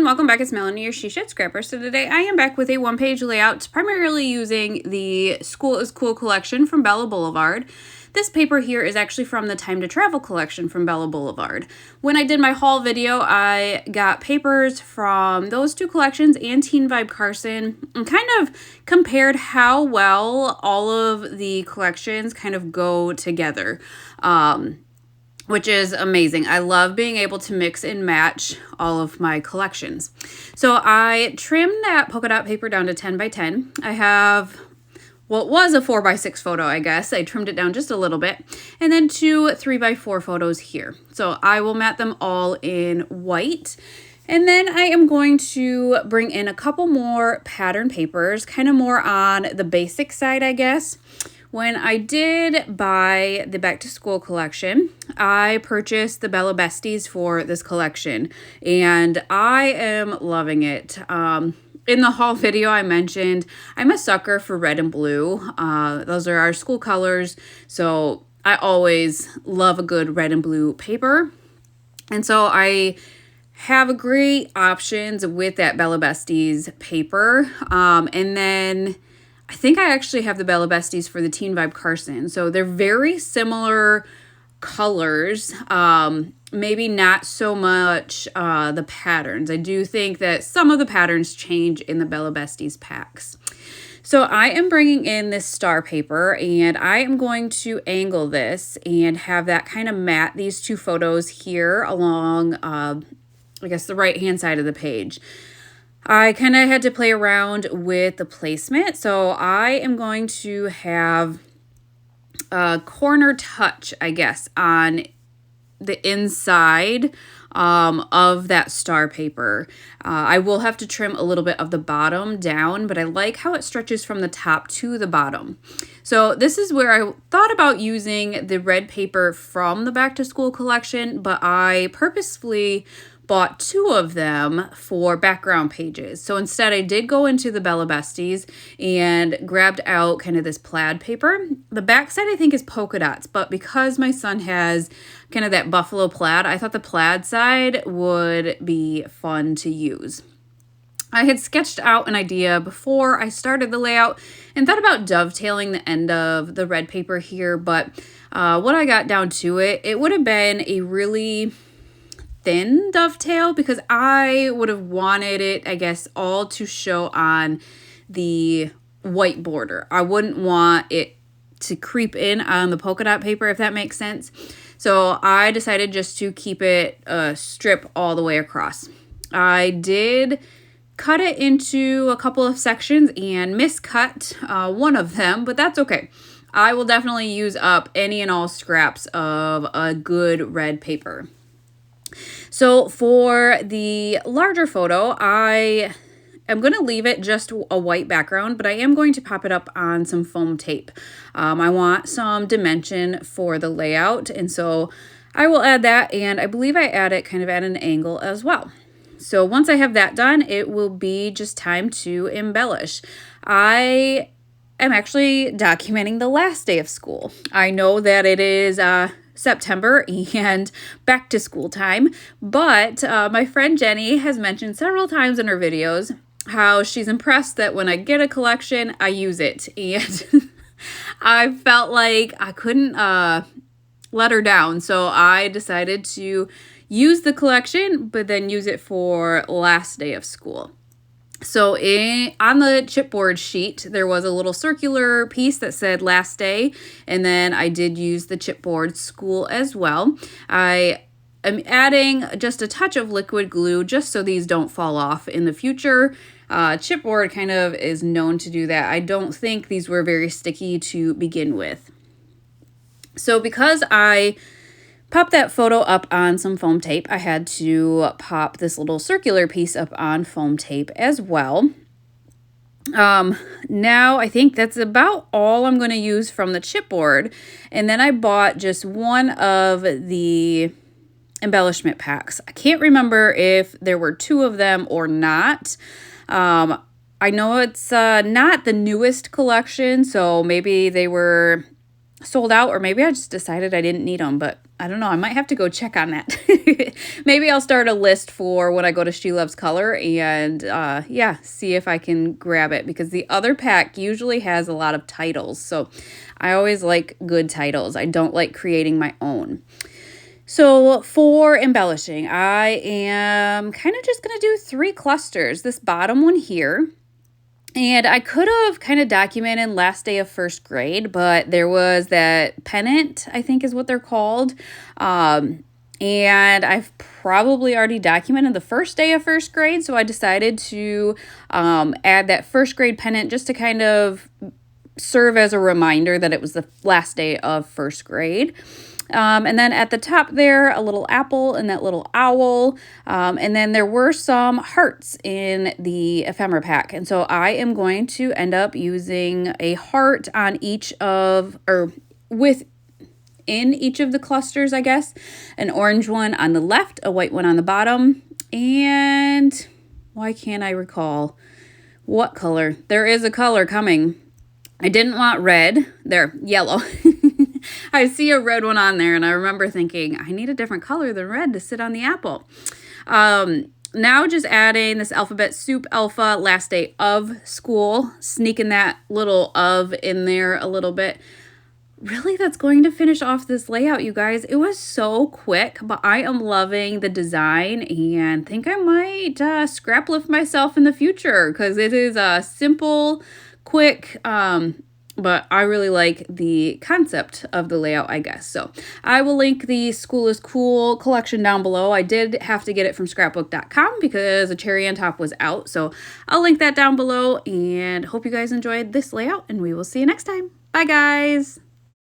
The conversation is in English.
Welcome back. It's Melanie, your She Shed Scrapper. So today I am back with a one-page layout, primarily using the School is Cool collection from Bella Blvd. This paper here is actually from the Time to Travel collection from Bella Blvd. When I did my haul video, I got papers from those two collections and Teen Vibe Carson and kind of compared how well all of the collections kind of go together. Which is amazing. I love being able to mix and match all of my collections. So I trimmed that polka dot paper down to 10 by 10. I have, well, it was a 4 by 6 photo, I guess. I trimmed it down just a little bit. And then 2 3 by 4 photos here. So I will mat them all in white. And then I am going to bring in a couple more pattern papers, kind of more on the basic side, I guess. When I did buy the Back to School collection, I purchased the Bella Besties for this collection, and I am loving it. In the haul video, I mentioned I'm a sucker for red and blue. Those are our school colors, so I always love a good red and blue paper. And so I have great options with that Bella Besties paper. And then I think I actually have the Bella Besties for the Teen Vibe Carson. So they're very similar colors, maybe not so much the patterns. I do think that some of the patterns change in the Bella Besties packs. So I am bringing in this star paper, and I am going to angle this and have that kind of mat these two photos here along, I guess, the right-hand side of the page. I kind of had to play around with the placement, so I am going to have a corner touch, I guess, on the inside of that star paper. I will have to trim a little bit of the bottom down, but I like how it stretches from the top to the bottom. So this is where I thought about using the red paper from the Back to School collection, but I purposefully bought 2 of them for background pages. So instead I did go into the Bella Besties and grabbed out kind of this plaid paper. The back side I think is polka dots, but because my son has kind of that buffalo plaid, I thought the plaid side would be fun to use. I had sketched out an idea before I started the layout and thought about dovetailing the end of the red paper here, but when I got down to it, it would have been a really thin dovetail because I would have wanted it, I guess, all to show on the white border. I wouldn't want it to creep in on the polka dot paper, if that makes sense. So I decided just to keep it a strip all the way across. I did cut it into a couple of sections and miscut one of them, but that's okay. I will definitely use up any and all scraps of a good red paper. So for the larger photo, I am going to leave it just a white background, but I am going to pop it up on some foam tape. I want some dimension for the layout, and so I will add that, and I believe I add it kind of at an angle as well. So once I have that done, it will be just time to embellish. I am actually documenting the last day of school. I know that it is September and back to school time, but my friend Jenny has mentioned several times in her videos how she's impressed that when I get a collection, I use it, and I felt like I couldn't let her down, so I decided to use the collection, but then use it for last day of school. So on the chipboard sheet, there was a little circular piece that said last day, and then I did use the chipboard school as well. I am adding just a touch of liquid glue just so these don't fall off in the future. Chipboard kind of is known to do that. I don't think these were very sticky to begin with. So because I popped that photo up on some foam tape, I had to pop this little circular piece up on foam tape as well. Now I think that's about all I'm going to use from the chipboard. And then I bought just one of the embellishment packs. I can't remember if there were 2 of them or not. I know it's not the newest collection, so maybe they were sold out, or maybe I just decided I didn't need them, but I don't know. I might have to go check on that. Maybe I'll start a list for when I go to She Loves Color and yeah, see if I can grab it, because the other pack usually has a lot of titles. So I always like good titles. I don't like creating my own. So for embellishing, I am kind of just going to do 3 clusters. This bottom one here. And I could have kind of documented last day of first grade, but there was that pennant, I think is what they're called. And I've probably already documented the first day of first grade, so I decided to add that first grade pennant just to kind of serve as a reminder that it was the last day of first grade. And then at the top there, a little apple and that little owl. And then there were some hearts in the ephemera pack. And so I am going to end up using a heart on each of, or within each of the clusters, I guess. An orange one on the left, a white one on the bottom. And why can't I recall what color? There is a color coming. I didn't want red. There, yellow. I see a red one on there, and I remember thinking, I need a different color than red to sit on the apple. Now just adding this alphabet soup alpha, last day of school, sneaking that little of in there a little bit. Really, that's going to finish off this layout, you guys. It was so quick, but I am loving the design and think I might scrap lift myself in the future, because it is a simple, quick, but I really like the concept of the layout, I guess. So I will link the School is Cool collection down below. I did have to get it from scrapbook.com because a cherry on top was out. So I'll link that down below, and hope you guys enjoyed this layout, and we will see you next time. Bye, guys.